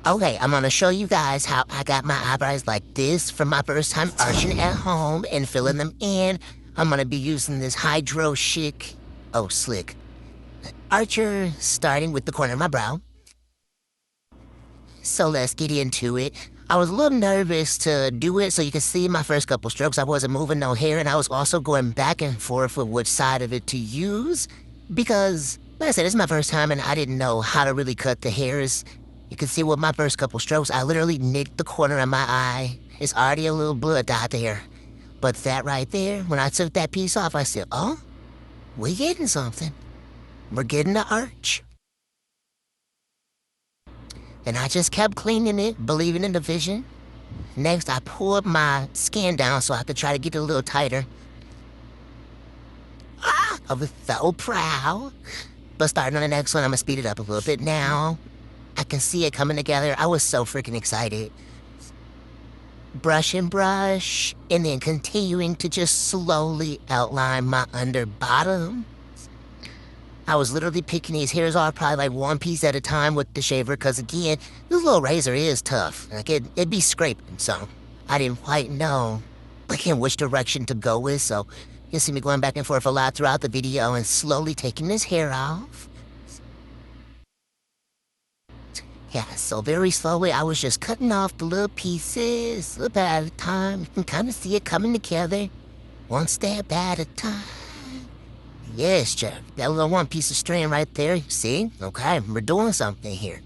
Okay, I'm gonna show you guys how I got my eyebrows like this from my first time arching at home and filling them in. I'm gonna be using this Hydro Chic, slick, archer starting with the corner of my brow. So let's get into it. I was a little nervous to do it, so you can see my first couple strokes. I wasn't moving no hair, and I was also going back and forth with which side of it to use because, like I said, it's my first time and I didn't know how to really cut the hairs. You can see with my first couple strokes, I literally nicked the corner of my eye. It's already a little blood dot there. But that right there, when I took that piece off, I said, oh, we're getting something. We're getting the arch. And I just kept cleaning it, believing in the vision. Next, I pulled my skin down so I could try to get it a little tighter. I was so proud. But starting on the next one, I'm gonna speed it up a little bit now. I can see it coming together. I was so freaking excited. Brush and brush, and then continuing to just slowly outline my under bottom. I was literally picking these hairs off probably like one piece at a time with the shaver because, again, this little razor is tough. Like, it'd be scraping, so I didn't quite know, again, which direction to go with, so you'll see me going back and forth a lot throughout the video and slowly taking this hair off. Yeah, so very slowly, I was just cutting off the little pieces, a little bit at a time. You can kind of see it coming together, one step at a time. Yes, Jeff, that little one piece of string right there, see? Okay, we're doing something here.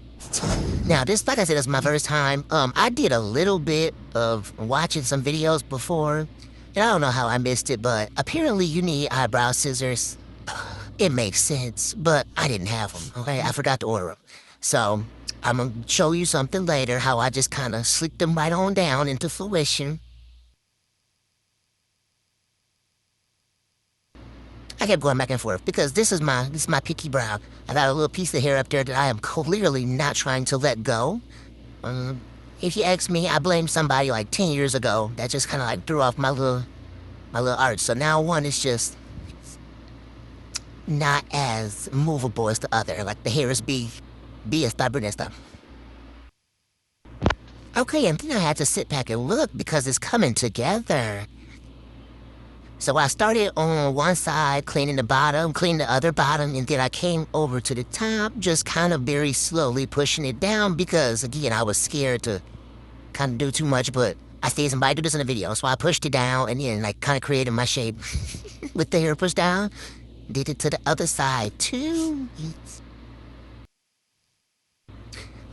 Now, this, like I said, is my first time. I did a little bit of watching some videos before, and I don't know how I missed it, but apparently you need eyebrow scissors. It makes sense, but I didn't have them, okay? I forgot to order them. So, I'm gonna show you something later, how I just kind of slicked them right on down into fruition. I kept going back and forth because this is my picky brow. I got a little piece of hair up there that I am clearly not trying to let go. If you ask me, I blame somebody like 10 years ago that just kind of like threw off my little arch. So now one is just not as movable as the other. Like the hairs be as stubborn as stuff. Okay, and then I had to sit back and look because it's coming together. So I started on one side, cleaning the bottom, cleaning the other bottom, and then I came over to the top, just kind of very slowly pushing it down because, again, I was scared to kind of do too much, but I see somebody do this in a video, so I pushed it down and then, like, kind of created my shape with the hair pushed down. Did it to the other side, too.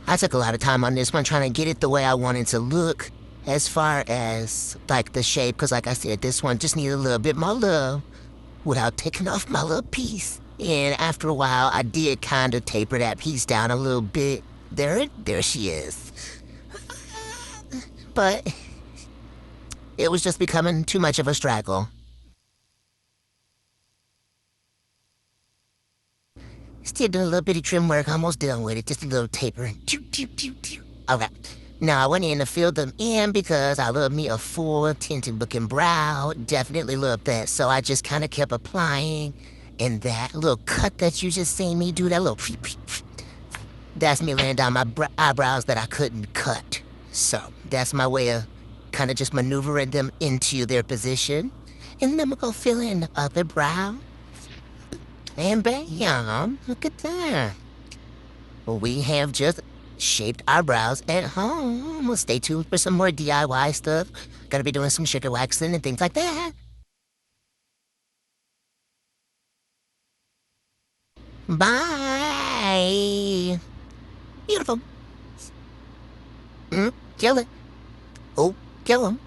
I took a lot of time on this one, trying to get it the way I wanted to look. As far as, like, the shape, because like I said, this one just needed a little bit more love without taking off my little piece. And after a while, I did kind of taper that piece down a little bit. There she is. But it was just becoming too much of a straggle. Still doing a little bitty trim work, almost done with it, just a little tapering. Okay. Now, I went in to fill them in because I love me a full tinted looking brow. Definitely love that. So I just kind of kept applying. And that little cut that you just seen me do, that little... That's me laying down my eyebrows that I couldn't cut. So that's my way of kind of just maneuvering them into their position. And then I'm going to go fill in the other brow. And bam, look at that. We have just shaped eyebrows at home. Well, stay tuned for some more DIY stuff. Gonna be doing some sugar waxing and things like that. Bye. Beautiful. Kill it. Oh, kill him.